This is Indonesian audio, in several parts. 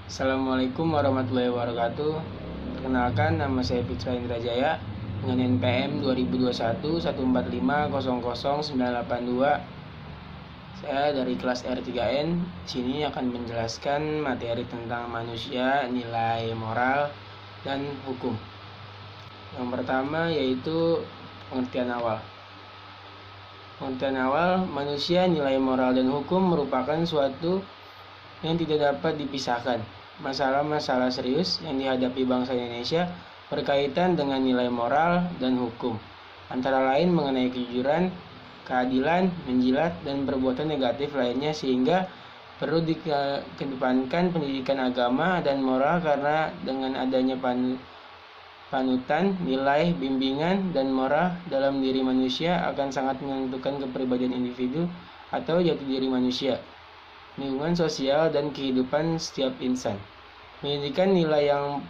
Assalamualaikum warahmatullahi wabarakatuh. Perkenalkan, nama saya Fitra Indrajaya dengan NPM 2021 145000982. Saya dari kelas R3N. Sini akan menjelaskan materi tentang manusia, nilai moral, dan hukum. Yang pertama yaitu pengertian awal. Pengertian awal, manusia, nilai moral, dan hukum merupakan suatu yang tidak dapat dipisahkan. Masalah-masalah serius yang dihadapi bangsa Indonesia berkaitan dengan nilai moral dan hukum, antara lain mengenai kejujuran, keadilan, menjilat, dan perbuatan negatif lainnya, sehingga perlu dikedepankan pendidikan agama dan moral, karena dengan adanya panutan, nilai, bimbingan, dan moral dalam diri manusia akan sangat menentukan kepribadian individu atau jati diri manusia, lingkungan sosial, dan kehidupan setiap insan. Pendidikan nilai yang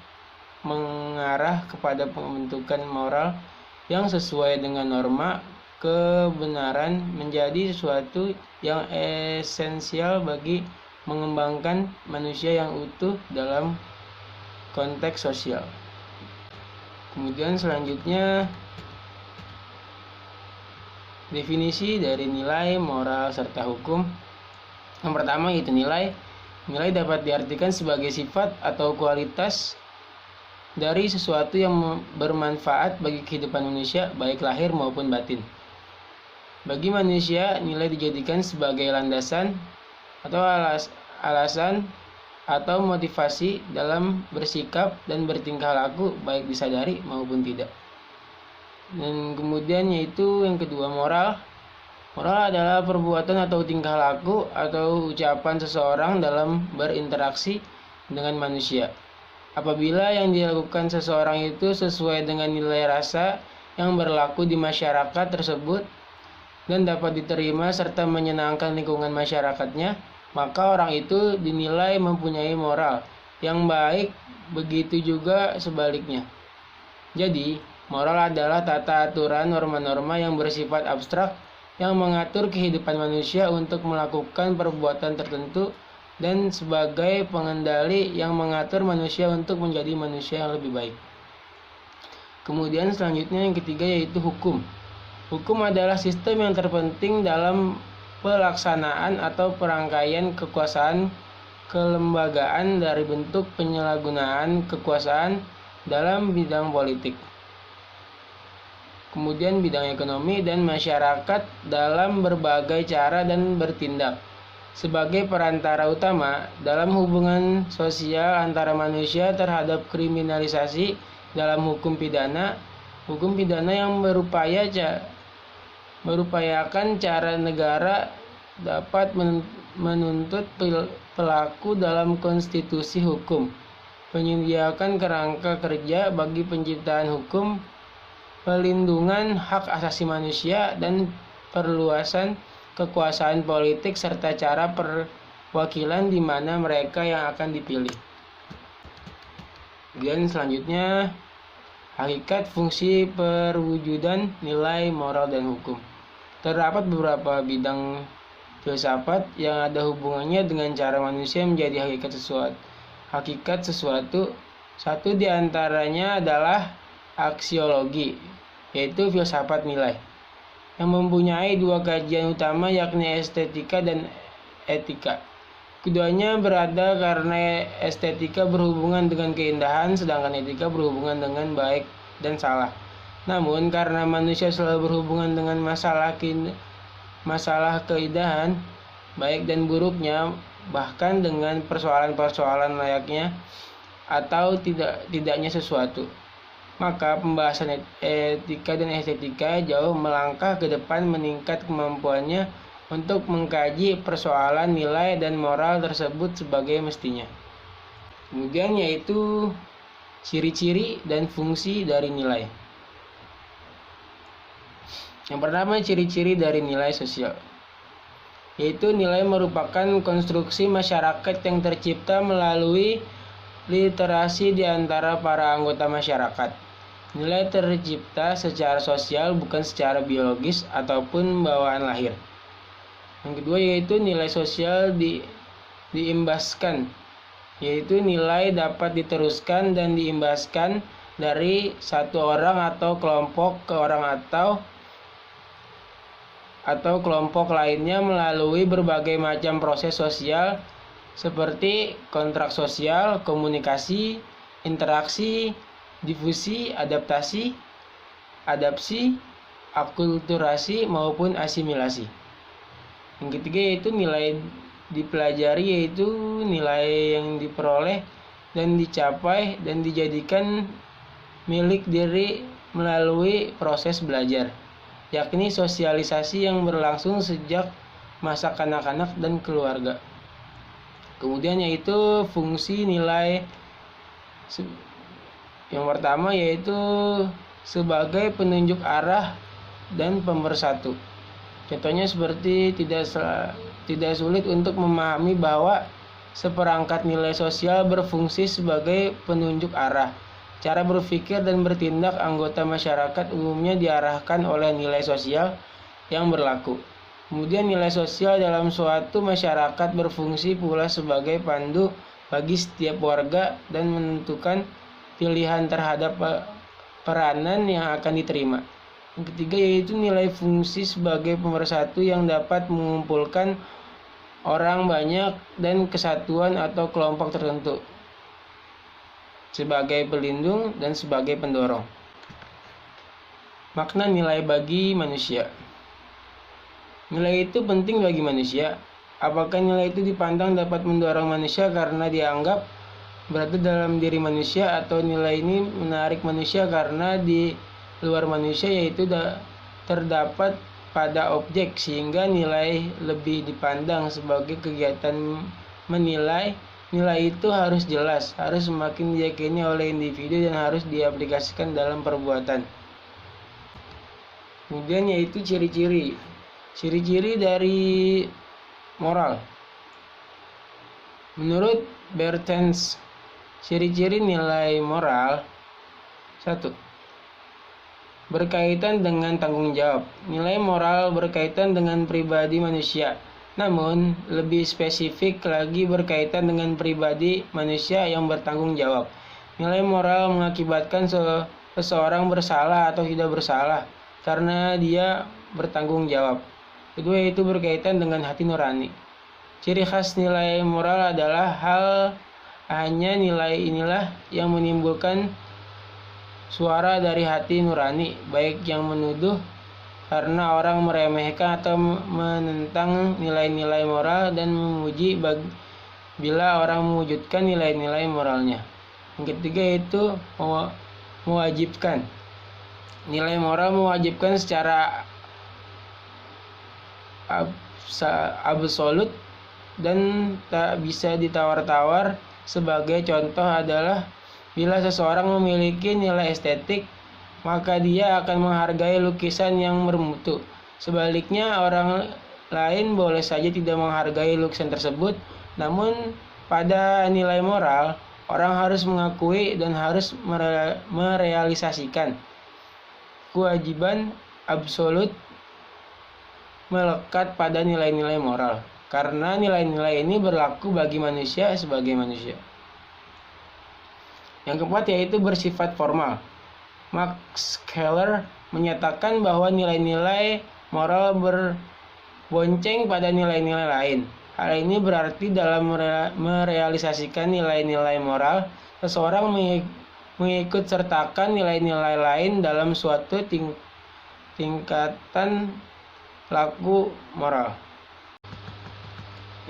mengarah kepada pembentukan moral yang sesuai dengan norma kebenaran menjadi sesuatu yang esensial bagi mengembangkan manusia yang utuh dalam konteks sosial. Kemudian selanjutnya, definisi dari nilai, moral, serta hukum. Yang pertama yaitu nilai. Nilai dapat diartikan sebagai sifat atau kualitas dari sesuatu yang bermanfaat bagi kehidupan manusia, baik lahir maupun batin. Bagi manusia, nilai dijadikan sebagai landasan atau alasan atau motivasi dalam bersikap dan bertingkah laku, baik disadari maupun tidak. Dan kemudian yaitu yang kedua, moral. Moral adalah perbuatan atau tingkah laku atau ucapan seseorang dalam berinteraksi dengan manusia. Apabila yang dilakukan seseorang itu sesuai dengan nilai rasa yang berlaku di masyarakat tersebut dan dapat diterima serta menyenangkan lingkungan masyarakatnya, maka orang itu dinilai mempunyai moral yang baik. Begitu juga sebaliknya. Jadi, moral adalah tata aturan norma-norma yang bersifat abstrak yang mengatur kehidupan manusia untuk melakukan perbuatan tertentu dan sebagai pengendali yang mengatur manusia untuk menjadi manusia yang lebih baik. Kemudian selanjutnya yang ketiga yaitu hukum. Hukum adalah sistem yang terpenting dalam pelaksanaan atau perangkaian kekuasaan kelembagaan dari bentuk penyalahgunaan kekuasaan dalam bidang politik. Kemudian bidang ekonomi dan masyarakat dalam berbagai cara dan bertindak sebagai perantara utama dalam hubungan sosial antara manusia terhadap kriminalisasi dalam hukum pidana yang merupayakan cara negara dapat menuntut pelaku dalam konstitusi hukum, menyediakan kerangka kerja bagi penciptaan hukum, pelindungan hak asasi manusia, dan perluasan kekuasaan politik serta cara perwakilan di mana mereka yang akan dipilih. Kemudian selanjutnya, hakikat, fungsi, perwujudan nilai, moral, dan hukum. Terdapat beberapa bidang filsafat yang ada hubungannya dengan cara manusia menjadi hakikat sesuatu. Satu di antaranya adalah aksiologi, yaitu filsafat nilai, yang mempunyai dua kajian utama, yakni estetika dan etika. Keduanya berada karena estetika berhubungan dengan keindahan, sedangkan etika berhubungan dengan baik dan salah. Namun karena manusia selalu berhubungan dengan masalah keindahan, baik dan buruknya, bahkan dengan persoalan-persoalan layaknya atau tidaknya sesuatu, maka pembahasan etika dan estetika jauh melangkah ke depan, meningkat kemampuannya untuk mengkaji persoalan nilai dan moral tersebut sebagai mestinya. Kemudian yaitu ciri-ciri dan fungsi dari nilai. Yang pertama, ciri-ciri dari nilai sosial, yaitu nilai merupakan konstruksi masyarakat yang tercipta melalui literasi di antara para anggota masyarakat. Nilai tercipta secara sosial, bukan secara biologis ataupun bawaan lahir. Yang kedua yaitu nilai sosial diimbaskan yaitu nilai dapat diteruskan dan diimbaskan dari satu orang atau kelompok ke orang atau kelompok lainnya melalui berbagai macam proses sosial seperti kontrak sosial, komunikasi, interaksi, difusi, adaptasi, adapsi, akulturasi maupun asimilasi. Yang ketiga yaitu nilai dipelajari, yaitu nilai yang diperoleh dan dicapai dan dijadikan milik diri melalui proses belajar, yakni sosialisasi yang berlangsung sejak masa kanak-kanak dan keluarga. Kemudian yaitu fungsi nilai yang pertama yaitu sebagai penunjuk arah dan pemersatu. Contohnya seperti tidak sulit untuk memahami bahwa seperangkat nilai sosial berfungsi sebagai penunjuk arah. Cara berpikir dan bertindak anggota masyarakat umumnya diarahkan oleh nilai sosial yang berlaku. Kemudian nilai sosial dalam suatu masyarakat berfungsi pula sebagai pandu bagi setiap warga dan menentukan pilihan terhadap peranan yang akan diterima. Yang ketiga yaitu nilai fungsi sebagai pemersatu yang dapat mengumpulkan orang banyak dan kesatuan atau kelompok tertentu sebagai pelindung dan sebagai pendorong. Makna nilai bagi manusia. Nilai itu penting bagi manusia. Apakah nilai itu dipandang dapat mendorong manusia karena dianggap berada dalam diri manusia, atau nilai ini menarik manusia karena di luar manusia, yaitu terdapat pada objek, sehingga nilai lebih dipandang sebagai kegiatan menilai. Nilai itu harus jelas, harus semakin diyakini oleh individu dan harus diaplikasikan dalam perbuatan. Kemudian yaitu ciri-ciri dari moral. Menurut Bertens, ciri-ciri nilai moral: 1. Berkaitan dengan tanggung jawab. Nilai moral berkaitan dengan pribadi manusia, namun lebih spesifik lagi berkaitan dengan pribadi manusia yang bertanggung jawab. Nilai moral mengakibatkan seseorang bersalah atau tidak bersalah karena dia bertanggung jawab. Kedua, itu berkaitan dengan hati nurani. Ciri khas nilai moral adalah hanya nilai inilah yang menimbulkan suara dari hati nurani, baik yang menuduh karena orang meremehkan atau menentang nilai-nilai moral, dan memuji bila orang mewujudkan nilai-nilai moralnya. Yang ketiga yaitu mewajibkan. Nilai moral mewajibkan secara absolut dan tak bisa ditawar-tawar. Sebagai contoh adalah bila seseorang memiliki nilai estetik, maka dia akan menghargai lukisan yang bermutu. Sebaliknya, orang lain boleh saja tidak menghargai lukisan tersebut. Namun pada nilai moral, orang harus mengakui dan harus merealisasikan kewajiban absolut melekat pada nilai-nilai moral, karena nilai-nilai ini berlaku bagi manusia sebagai manusia. Yang keempat yaitu bersifat formal. Max Keller menyatakan bahwa nilai-nilai moral berbonceng pada nilai-nilai lain. Hal ini berarti dalam merealisasikan nilai-nilai moral, seseorang mengikut sertakan nilai-nilai lain dalam suatu tingkatan laku moral.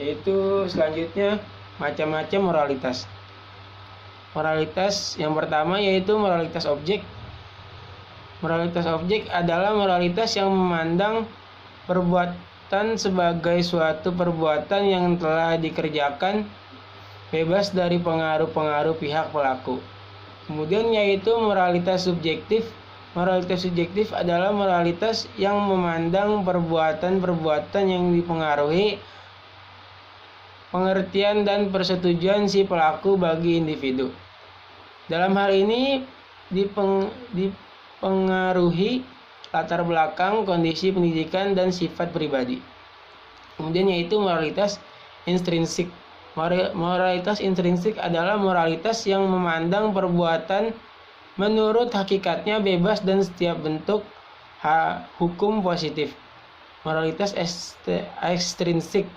Yaitu selanjutnya macam-macam moralitas. Moralitas yang pertama yaitu moralitas objek. Moralitas objek adalah moralitas yang memandang perbuatan sebagai suatu perbuatan yang telah dikerjakan bebas dari pengaruh-pengaruh pihak pelaku. Kemudian yaitu moralitas subjektif. Moralitas subjektif adalah moralitas yang memandang perbuatan-perbuatan yang dipengaruhi pengertian dan persetujuan si pelaku bagi individu. Dalam hal ini dipengaruhi latar belakang, kondisi pendidikan, dan sifat pribadi. Kemudian yaitu moralitas intrinsik. Moralitas intrinsik adalah moralitas yang memandang perbuatan menurut hakikatnya bebas dan setiap bentuk hukum positif. Moralitas ekstrinsik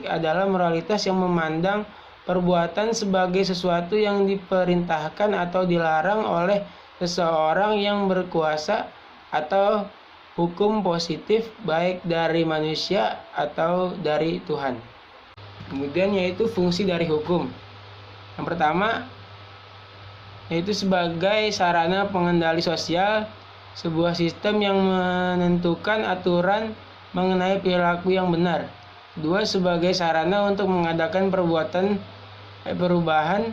adalah moralitas yang memandang perbuatan sebagai sesuatu yang diperintahkan atau dilarang oleh seseorang yang berkuasa atau hukum positif baik dari manusia atau dari Tuhan. Kemudian yaitu fungsi dari hukum. Yang pertama yaitu sebagai sarana pengendali sosial, sebuah sistem yang menentukan aturan mengenai perilaku yang benar. Kedua, sebagai sarana untuk mengadakan perubahan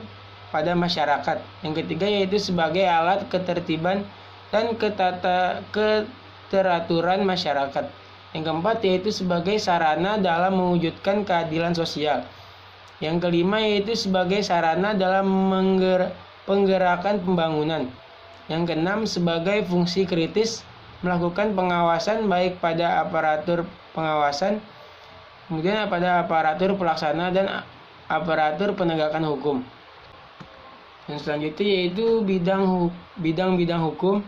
pada masyarakat. Yang ketiga yaitu sebagai alat ketertiban dan keteraturan masyarakat. Yang keempat yaitu sebagai sarana dalam mewujudkan keadilan sosial. Yang kelima yaitu sebagai sarana dalam penggerakan pembangunan. Yang keenam sebagai fungsi kritis melakukan pengawasan baik pada aparatur pengawasan, kemudian pada aparatur pelaksana dan aparatur penegakan hukum. Yang selanjutnya yaitu bidang-bidang hukum.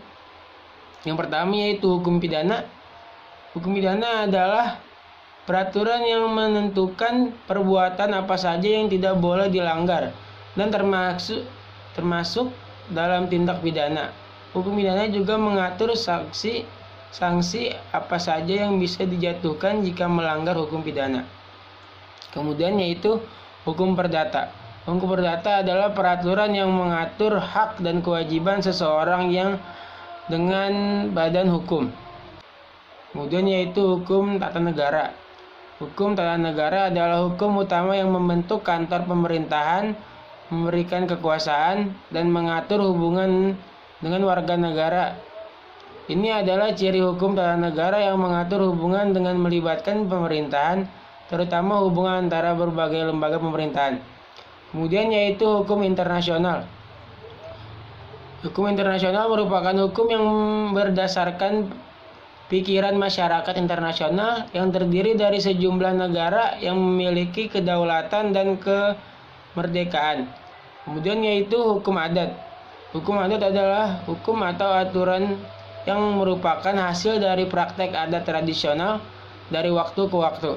Yang pertama yaitu hukum pidana. Hukum pidana adalah peraturan yang menentukan perbuatan apa saja yang tidak boleh dilanggar dan termasuk dalam tindak pidana. Hukum pidana juga mengatur sanksi apa saja yang bisa dijatuhkan jika melanggar hukum pidana. Kemudian yaitu hukum perdata. Hukum perdata adalah peraturan yang mengatur hak dan kewajiban seseorang yang dengan badan hukum. Kemudian yaitu hukum tata negara. Hukum tata negara adalah hukum utama yang membentuk kantor pemerintahan, memberikan kekuasaan, dan mengatur hubungan dengan warga negara. Ini adalah ciri hukum tata negara yang mengatur hubungan dengan melibatkan pemerintahan, terutama hubungan antara berbagai lembaga pemerintahan. Kemudian yaitu hukum internasional. Hukum internasional merupakan hukum yang berdasarkan pikiran masyarakat internasional yang terdiri dari sejumlah negara yang memiliki kedaulatan dan kemerdekaan. Kemudian yaitu hukum adat. Hukum adat adalah hukum atau aturan yang merupakan hasil dari praktek adat tradisional dari waktu ke waktu.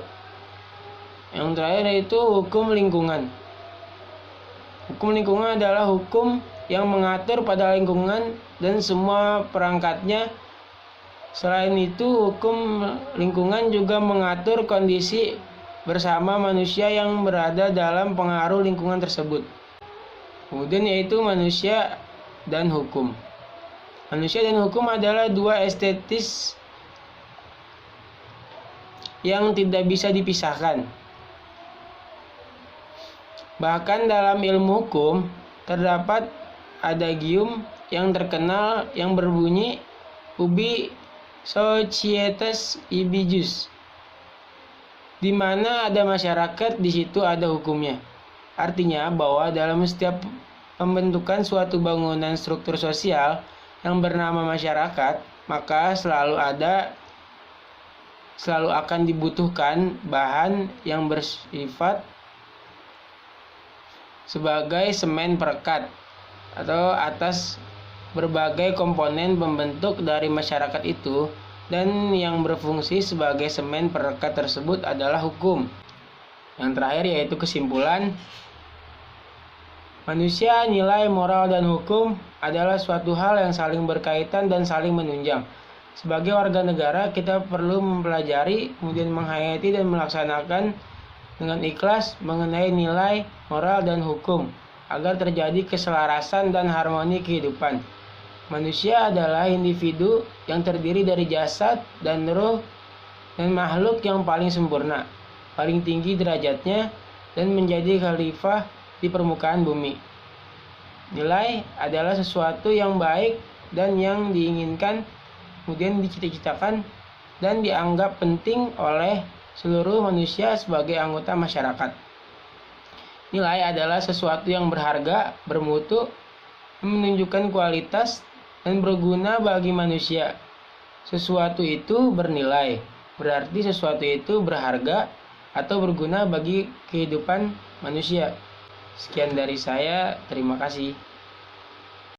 Yang terakhir yaitu hukum lingkungan. Hukum lingkungan adalah hukum yang mengatur pada lingkungan dan semua perangkatnya. Selain itu, hukum lingkungan juga mengatur kondisi bersama manusia yang berada dalam pengaruh lingkungan tersebut. Kemudian yaitu manusia dan hukum. Manusia dan hukum adalah dua estetis yang tidak bisa dipisahkan. Bahkan dalam ilmu hukum terdapat adagium yang terkenal yang berbunyi ubi societas ibi jus, di mana ada masyarakat, di situ ada hukumnya. Artinya bahwa dalam setiap pembentukan suatu bangunan struktur sosial yang bernama masyarakat, maka selalu akan dibutuhkan bahan yang bersifat sebagai semen perekat atau atas berbagai komponen pembentuk dari masyarakat itu, dan yang berfungsi sebagai semen perekat tersebut adalah hukum. Yang terakhir yaitu kesimpulan. Manusia, nilai, moral, dan hukum adalah suatu hal yang saling berkaitan dan saling menunjang. Sebagai warga negara, kita perlu mempelajari, kemudian menghayati dan melaksanakan dengan ikhlas mengenai nilai, moral, dan hukum agar terjadi keselarasan dan harmoni kehidupan. Manusia adalah individu yang terdiri dari jasad dan ruh dan makhluk yang paling sempurna, paling tinggi derajatnya, dan menjadi khalifah di permukaan bumi. Nilai adalah sesuatu yang baik dan yang diinginkan, kemudian dicita-citakan dan dianggap penting oleh seluruh manusia sebagai anggota masyarakat. Nilai adalah sesuatu yang berharga, bermutu, menunjukkan kualitas, dan berguna bagi manusia. Sesuatu itu bernilai, berarti sesuatu itu berharga, atau berguna bagi kehidupan manusia. Sekian dari saya, terima kasih.